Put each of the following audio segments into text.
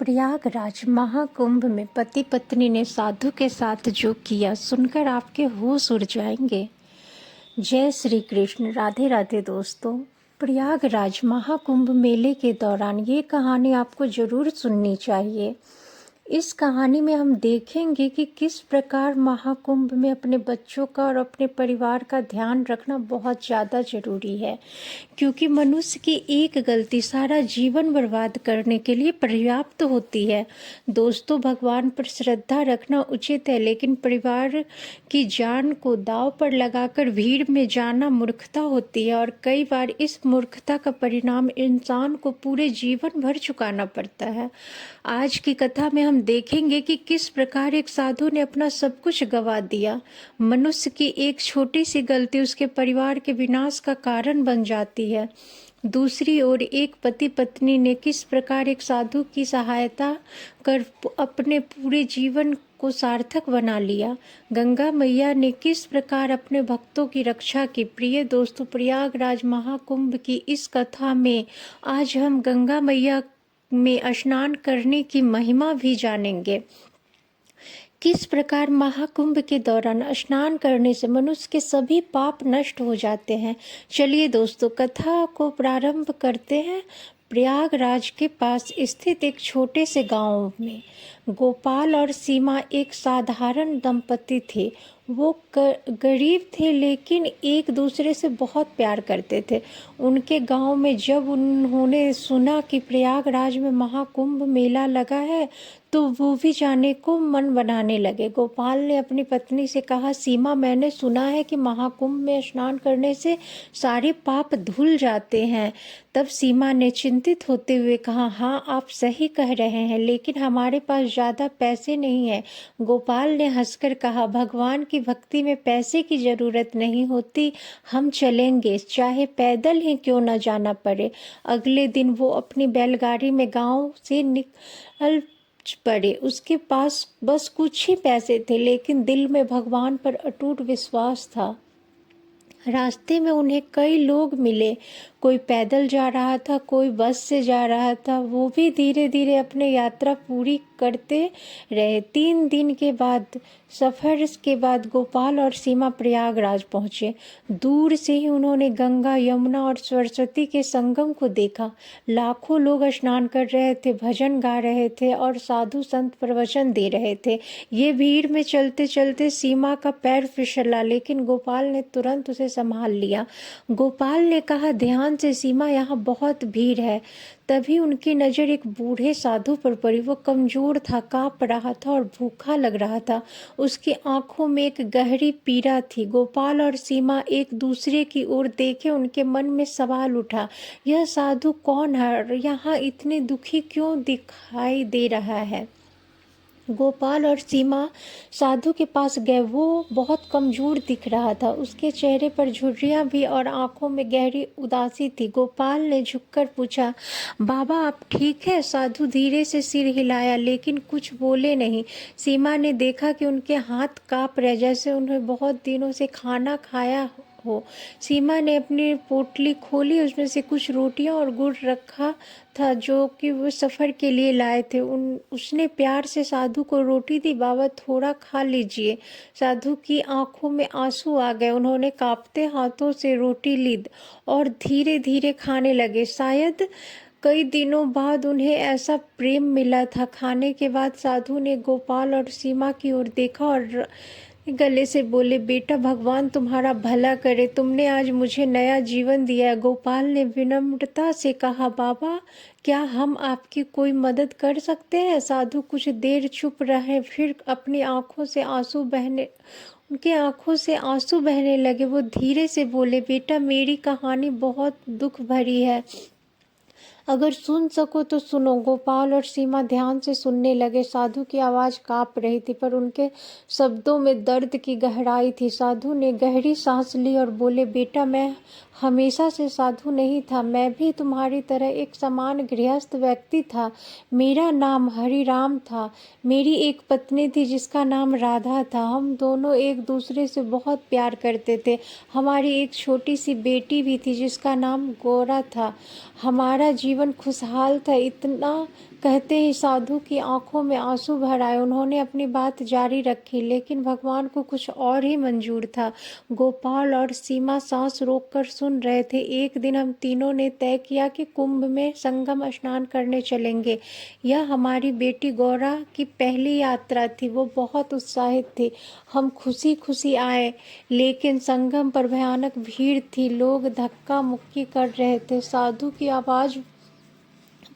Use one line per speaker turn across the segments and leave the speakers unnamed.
प्रयागराज महाकुंभ में पति पत्नी ने साधु के साथ जो किया सुनकर आपके होश उड़ जाएंगे। जय श्री कृष्ण। राधे राधे दोस्तों। प्रयागराज महाकुंभ मेले के दौरान ये कहानी आपको ज़रूर सुननी चाहिए। इस कहानी में हम देखेंगे कि किस प्रकार महाकुंभ में अपने बच्चों का और अपने परिवार का ध्यान रखना बहुत ज़्यादा ज़रूरी है, क्योंकि मनुष्य की एक गलती सारा जीवन बर्बाद करने के लिए पर्याप्त होती है। दोस्तों, भगवान पर श्रद्धा रखना उचित है, लेकिन परिवार की जान को दांव पर लगाकर भीड़ में जाना मूर्खता होती है, और कई बार इस मूर्खता का परिणाम इंसान को पूरे जीवन भर चुकाना पड़ता है। आज की कथा में हम देखेंगे कि किस प्रकार एक साधु ने अपना सब कुछ गंवा दिया। मनुष्य की एक छोटी सी गलती उसके परिवार के विनाश का कारण बन जाती है। दूसरी ओर एक पति पत्नी ने किस प्रकार एक साधु की सहायता कर अपने पूरे जीवन को सार्थक बना लिया। गंगा मैया ने किस प्रकार अपने भक्तों की रक्षा की। प्रिय दोस्तों, प्रयागराज महाकुंभ की इस कथा में आज हम गंगा मैया में स्नान करने की महिमा भी जानेंगे। किस प्रकार महाकुंभ के दौरान स्नान करने से मनुष्य के सभी पाप नष्ट हो जाते हैं। चलिए दोस्तों, कथा को प्रारंभ करते हैं। प्रयागराज के पास स्थित एक छोटे से गांव में गोपाल और सीमा एक साधारण दंपति थे। वो गरीब थे, लेकिन एक दूसरे से बहुत प्यार करते थे। उनके गांव में जब उन्होंने सुना कि प्रयागराज में महाकुंभ मेला लगा है, तो वो भी जाने को मन बनाने लगे। गोपाल ने अपनी पत्नी से कहा, सीमा, मैंने सुना है कि महाकुंभ में स्नान करने से सारे पाप धुल जाते हैं। तब सीमा ने चिंतित होते हुए कहा, हाँ, आप सही कह रहे हैं, लेकिन हमारे पास ज़्यादा पैसे नहीं हैं। गोपाल ने हंसकर कहा, भगवान की भक्ति में पैसे की ज़रूरत नहीं होती, हम चलेंगे, चाहे पैदल ही क्यों न जाना पड़े। अगले दिन वो अपनी बैलगाड़ी में गांव से निकल पड़े। उसके पास बस कुछ ही पैसे थे, लेकिन दिल में भगवान पर अटूट विश्वास था। रास्ते में उन्हें कई लोग मिले। कोई पैदल जा रहा था, कोई बस से जा रहा था। वो भी धीरे धीरे अपनी यात्रा पूरी करते रहे। 3 दिन के बाद सफर के बाद गोपाल और सीमा प्रयागराज पहुंचे। दूर से ही उन्होंने गंगा, यमुना और सरस्वती के संगम को देखा। लाखों लोग स्नान कर रहे थे, भजन गा रहे थे और साधु संत प्रवचन दे रहे थे। ये भीड़ में चलते चलते सीमा का पैर फिसला, लेकिन गोपाल ने तुरंत उसे संभाल लिया। गोपाल ने कहा, ध्यान से सीमा, यहाँ बहुत भीड़ है। तभी उनकी नज़र एक बूढ़े साधु पर पड़ी। वो कमजोर था, कांप रहा था और भूखा लग रहा था। उसकी आंखों में एक गहरी पीड़ा थी। गोपाल और सीमा एक दूसरे की ओर देखे। उनके मन में सवाल उठा, यह साधु कौन है? यहाँ इतने दुखी क्यों दिखाई दे रहा है? गोपाल और सीमा साधु के पास गए। वो बहुत कमजोर दिख रहा था। उसके चेहरे पर झुर्रियाँ भी और आंखों में गहरी उदासी थी। गोपाल ने झुककर पूछा, बाबा, आप ठीक है? साधु धीरे से सिर हिलाया, लेकिन कुछ बोले नहीं। सीमा ने देखा कि उनके हाथ कांप रहे, जैसे उन्हें बहुत दिनों से खाना खाया हो। सीमा ने अपनी पोटली खोली, उसमें से कुछ रोटियां और गुड़ रखा था जो कि वो सफ़र के लिए लाए थे। उसने प्यार से साधु को रोटी दी। बाबा, थोड़ा खा लीजिए। साधु की आंखों में आंसू आ गए। उन्होंने कांपते हाथों से रोटी ली और धीरे धीरे खाने लगे। शायद कई दिनों बाद उन्हें ऐसा प्रेम मिला था। खाने के बाद साधु ने गोपाल और सीमा की ओर देखा और गले से बोले, बेटा, भगवान तुम्हारा भला करे, तुमने आज मुझे नया जीवन दिया। गोपाल ने विनम्रता से कहा, बाबा, क्या हम आपकी कोई मदद कर सकते हैं? साधु कुछ देर चुप रहे, फिर अपनी उनके आंखों से आंसू बहने लगे। वो धीरे से बोले, बेटा, मेरी कहानी बहुत दुख भरी है, अगर सुन सको तो सुनो। गोपाल और सीमा ध्यान से सुनने लगे। साधु की आवाज़ कांप रही थी, पर उनके शब्दों में दर्द की गहराई थी। साधु ने गहरी सांस ली और बोले, बेटा, मैं हमेशा से साधु नहीं था। मैं भी तुम्हारी तरह एक समान गृहस्थ व्यक्ति था। मेरा नाम हरिराम था। मेरी एक पत्नी थी जिसका नाम राधा था। हम दोनों एक दूसरे से बहुत प्यार करते थे। हमारी एक छोटी सी बेटी भी थी जिसका नाम गौरा था। हमारा जीवन खुशहाल था, इतना कहते ही साधु की आंखों में आंसू भर आए। उन्होंने अपनी बात जारी रखी, लेकिन भगवान को कुछ और ही मंजूर था। गोपाल और सीमा सांस रोककर सुन रहे थे। एक दिन हम तीनों ने तय किया कि कुंभ में संगम स्नान करने चलेंगे। यह हमारी बेटी गौरा की पहली यात्रा थी। वो बहुत उत्साहित थी। हम खुशी खुशी आए, लेकिन संगम पर भयानक भीड़ थी। लोग धक्का मुक्की कर रहे थे। साधु की आवाज़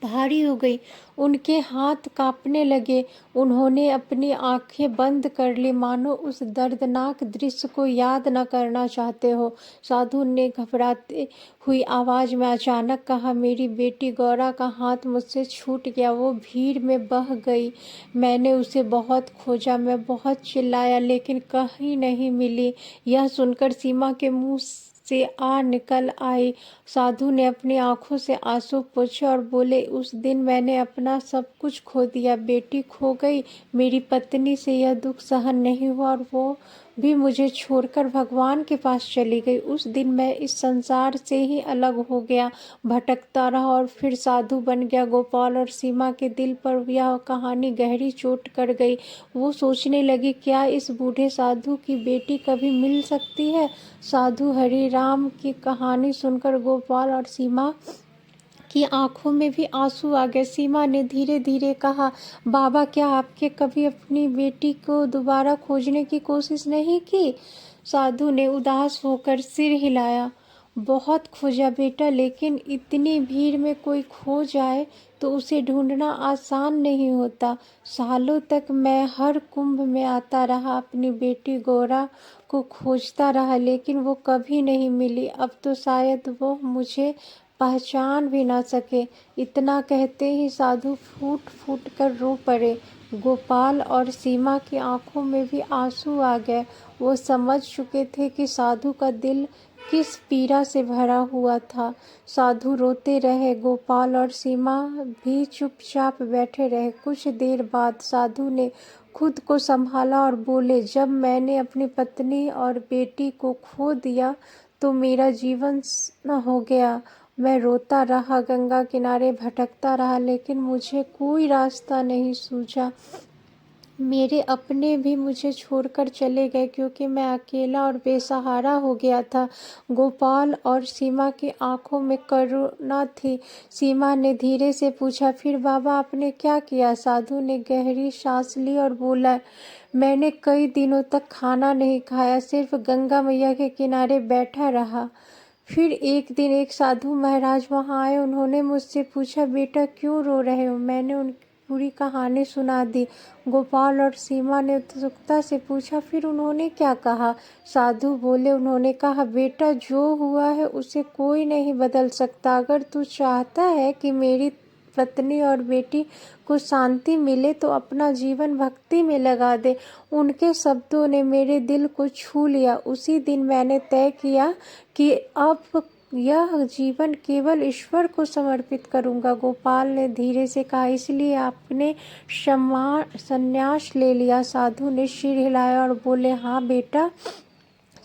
भारी हो गई। उनके हाथ कांपने लगे। उन्होंने अपनी आंखें बंद कर ली, मानो उस दर्दनाक दृश्य को याद न करना चाहते हो। साधु ने घबराती हुई आवाज में अचानक कहा, मेरी बेटी गौरा का हाथ मुझसे छूट गया। वो भीड़ में बह गई। मैंने उसे बहुत खोजा, मैं बहुत चिल्लाया, लेकिन कहीं नहीं मिली। यह सुनकर सीमा के मुंह से निकल आई। साधु ने अपनी आंखों से आंसू पोंछे और बोले, उस दिन मैंने अपना सब कुछ खो दिया। बेटी खो गई, मेरी पत्नी से यह दुख सहन नहीं हुआ और वो भी मुझे छोड़कर भगवान के पास चली गई। उस दिन मैं इस संसार से ही अलग हो गया, भटकता रहा और फिर साधु बन गया। गोपाल और सीमा के दिल पर यह कहानी गहरी चोट कर गई। वो सोचने लगी, क्या इस बूढ़े साधु की बेटी कभी मिल सकती है। साधु हरिराम की कहानी सुनकर गोपाल और सीमा की आंखों में भी आंसू आ गए। सीमा ने धीरे धीरे कहा, बाबा, क्या आपके कभी अपनी बेटी को दोबारा खोजने की कोशिश नहीं की। साधु ने उदास होकर सिर हिलाया। बहुत खोजा बेटा, लेकिन इतनी भीड़ में कोई खो जाए तो उसे ढूंढना आसान नहीं होता। सालों तक मैं हर कुंभ में आता रहा, अपनी बेटी गौरा को खोजता रहा, लेकिन वो कभी नहीं मिली। अब तो शायद वो मुझे पहचान भी ना सके। इतना कहते ही साधु फूट फूट कर रो पड़े। गोपाल और सीमा की आंखों में भी आंसू आ गए। वो समझ चुके थे कि साधु का दिल किस पीड़ा से भरा हुआ था। साधु रोते रहे। गोपाल और सीमा भी चुपचाप बैठे रहे। कुछ देर बाद साधु ने खुद को संभाला और बोले, जब मैंने अपनी पत्नी और बेटी को खो दिया तो मेरा जीवन न हो गया। मैं रोता रहा, गंगा किनारे भटकता रहा, लेकिन मुझे कोई रास्ता नहीं सूझा। मेरे अपने भी मुझे छोड़कर चले गए, क्योंकि मैं अकेला और बेसहारा हो गया था। गोपाल और सीमा की आंखों में करुणा थी। सीमा ने धीरे से पूछा, फिर बाबा आपने क्या किया। साधु ने गहरी सांस ली और बोला, मैंने कई दिनों तक खाना नहीं खाया, सिर्फ गंगा मैया के किनारे बैठा रहा। फिर एक दिन एक साधु महाराज वहाँ आए। उन्होंने मुझसे पूछा, बेटा क्यों रो रहे हो। मैंने उनकी पूरी कहानी सुना दी। गोपाल और सीमा ने उत्सुकता से पूछा, फिर उन्होंने क्या कहा। साधु बोले, उन्होंने कहा, बेटा जो हुआ है उसे कोई नहीं बदल सकता। अगर तू चाहता है कि मेरी पत्नी और बेटी को शांति मिले तो अपना जीवन भक्ति में लगा दे। उनके शब्दों ने मेरे दिल को छू लिया। उसी दिन मैंने तय किया कि अब यह जीवन केवल ईश्वर को समर्पित करूंगा। गोपाल ने धीरे से कहा, इसलिए आपने संन्यास ले लिया। साधु ने सिर हिलाया और बोले, हाँ बेटा,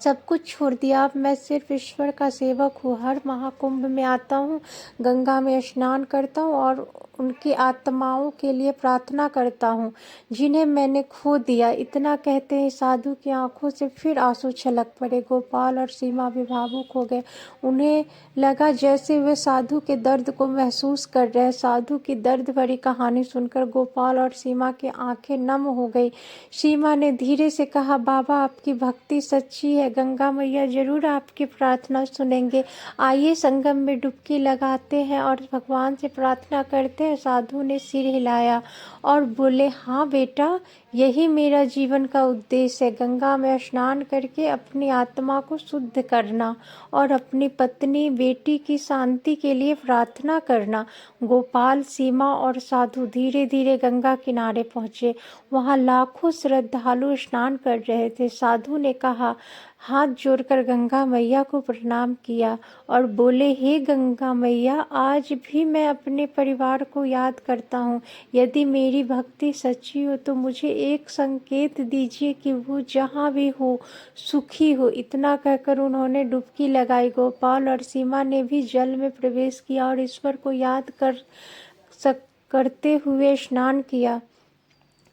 सब कुछ छोड़ दिया। अब मैं सिर्फ ईश्वर का सेवक हूँ। हर महाकुंभ में आता हूँ, गंगा में स्नान करता हूँ और उनकी आत्माओं के लिए प्रार्थना करता हूँ जिन्हें मैंने खो दिया। इतना कहते ही साधु की आंखों से फिर आंसू छलक पड़े। गोपाल और सीमा भी भावुक हो गए। उन्हें लगा जैसे वे साधु के दर्द को महसूस कर रहे। साधु की दर्द भरी कहानी सुनकर गोपाल और सीमा की आंखें नम हो गई। सीमा ने धीरे से कहा, बाबा आपकी भक्ति सच्ची है, गंगा मैया जरूर आपकी प्रार्थना सुनेंगे। आइए संगम में डुबकी लगाते हैं और भगवान से प्रार्थना करते हैं। साधु ने सिर हिलाया और बोले, हाँ बेटा, यही मेरा जीवन का उद्देश्य है। गंगा में स्नान करके अपनी आत्मा को शुद्ध करना और अपनी पत्नी बेटी की शांति के लिए प्रार्थना करना। गोपाल, सीमा और साधु धीरे धीरे गंगा किनारे पहुँचे। वहाँ लाखों श्रद्धालु स्नान कर रहे थे। साधु ने कहा, हाथ जोड़कर गंगा मैया को प्रणाम किया और बोले, हे गंगा मैया, आज भी मैं अपने परिवार को याद करता हूँ। यदि मेरी भक्ति सच्ची हो तो मुझे एक संकेत दीजिए कि वो जहाँ भी हो सुखी हो। इतना कहकर उन्होंने डुबकी लगाई। गोपाल और सीमा ने भी जल में प्रवेश किया और ईश्वर को याद करते हुए स्नान किया।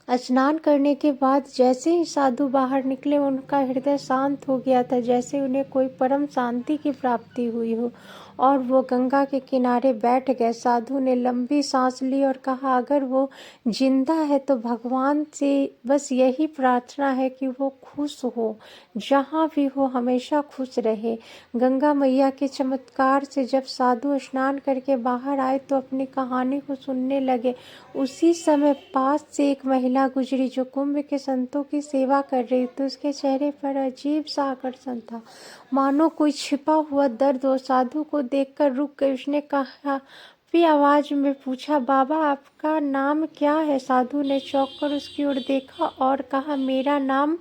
स्नान करने के बाद जैसे ही साधु बाहर निकले, उनका हृदय शांत हो गया था, जैसे उन्हें कोई परम शांति की प्राप्ति हुई हो, और वो गंगा के किनारे बैठ गए। साधु ने लंबी सांस ली और कहा, अगर वो जिंदा है तो भगवान से बस यही प्रार्थना है कि वो खुश हो, जहाँ भी हो हमेशा खुश रहे। गंगा मैया के चमत्कार से जब साधु स्नान करके बाहर आए तो अपनी कहानी को सुनने लगे। उसी समय पास से एक महिला गुजरी जो कुंभ के संतों की सेवा कर रही थी। उसके चेहरे पर अजीब सा आकर्षण था, मानो कोई छिपा हुआ दर्द हो। साधु को देखकर रुक गई। उसने काफी आवाज में पूछा, बाबा आपका नाम क्या है? साधु ने चौंक कर उसकी ओर देखा और कहा, मेरा नाम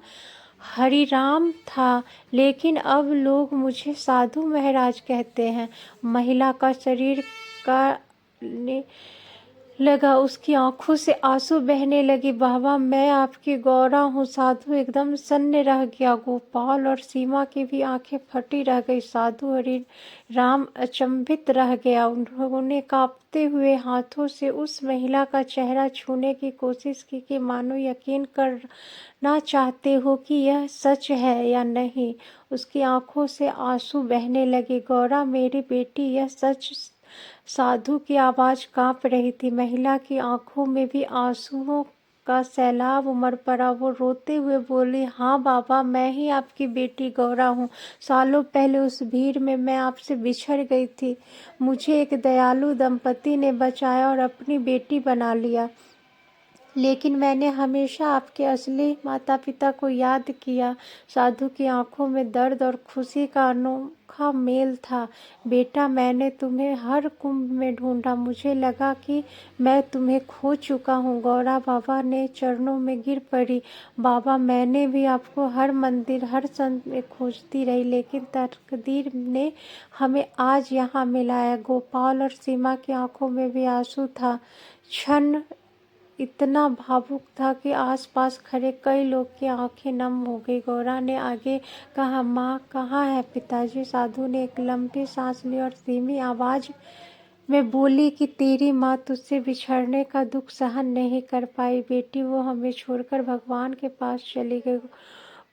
हरिराम था, लेकिन अब लोग मुझे साधु महाराज कहते हैं। महिला का शरीर का लगा, उसकी आंखों से आंसू बहने लगे। बाबा मैं आपकी गौरा हूँ। साधु एकदम सन्न रह गया। गोपाल और सीमा की भी आंखें फटी रह गई। साधु हरि राम अचंभित रह गया। उन्होंने कांपते हुए हाथों से उस महिला का चेहरा छूने की कोशिश की कि मानो यकीन करना चाहते हो कि यह सच है या नहीं। उसकी आंखों से आंसू बहने लगे। गौरा मेरी बेटी, यह सच। साधु की आवाज कांप रही थी। महिला की आंखों में भी आंसुओं का सैलाब उमड़ पड़ा। वो रोते हुए बोली, हाँ बाबा, मैं ही आपकी बेटी गौरा हूँ। सालों पहले उस भीड़ में मैं आपसे बिछड़ गई थी। मुझे एक दयालु दंपति ने बचाया और अपनी बेटी बना लिया, लेकिन मैंने हमेशा आपके असली माता पिता को याद किया। साधु की आंखों में दर्द और खुशी का अनोखा मेल था। बेटा, मैंने तुम्हें हर कुंभ में ढूंढा। मुझे लगा कि मैं तुम्हें खो चुका हूँ। गौरा बाबा ने चरणों में गिर पड़ी। बाबा, मैंने भी आपको हर मंदिर, हर संत में खोजती रही, लेकिन तकदीर ने हमें आज यहाँ मिलाया। गोपाल और सीमा की आंखों में भी आंसू था। क्षण इतना भावुक था कि आसपास खड़े कई लोग की आंखें नम हो गई। गौरा ने आगे कहा, माँ कहाँ है पिताजी? साधु ने एक लंबी सांस ली और धीमी आवाज में बोली कि तेरी माँ तुझसे बिछड़ने का दुख सहन नहीं कर पाई बेटी, वो हमें छोड़कर भगवान के पास चली गई।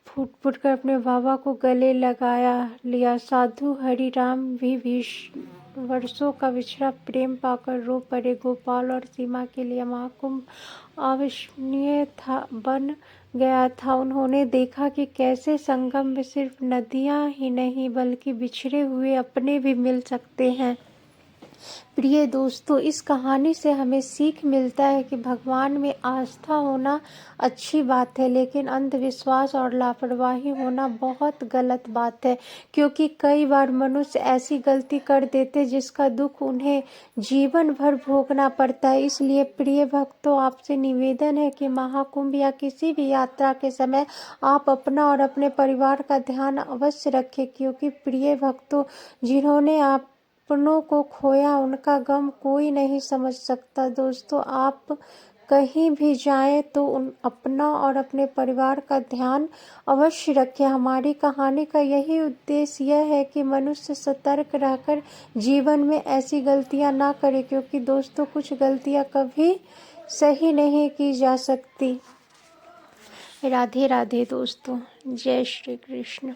फूट फूट कर अपने बाबा को गले लगाया लिया। साधु हरिराम भी वर्षों का विछड़ा प्रेम पाकर रो पड़े। गोपाल और सीमा के लिए महाकुंभ अविस्मरणीय था बन गया था। उन्होंने देखा कि कैसे संगम में सिर्फ नदियां ही नहीं बल्कि बिछड़े हुए अपने भी मिल सकते हैं। प्रिय दोस्तों, इस कहानी से हमें सीख मिलता है कि भगवान में आस्था होना अच्छी बात है, लेकिन अंधविश्वास और लापरवाही होना बहुत गलत बात है, क्योंकि कई बार मनुष्य ऐसी गलती कर देते जिसका दुख उन्हें जीवन भर भोगना पड़ता है। इसलिए प्रिय भक्तों, आपसे निवेदन है कि महाकुंभ या किसी भी यात्रा के समय आप अपना और अपने परिवार का ध्यान अवश्य रखें, क्योंकि प्रिय भक्तों, जिन्होंने अपनों को खोया उनका गम कोई नहीं समझ सकता। दोस्तों, आप कहीं भी जाएं तो अपना और अपने परिवार का ध्यान अवश्य रखें। हमारी कहानी का यही उद्देश्य यह है कि मनुष्य सतर्क रहकर जीवन में ऐसी गलतियां ना करे, क्योंकि दोस्तों कुछ गलतियां कभी सही नहीं की जा सकती। राधे राधे दोस्तों, जय श्री कृष्ण।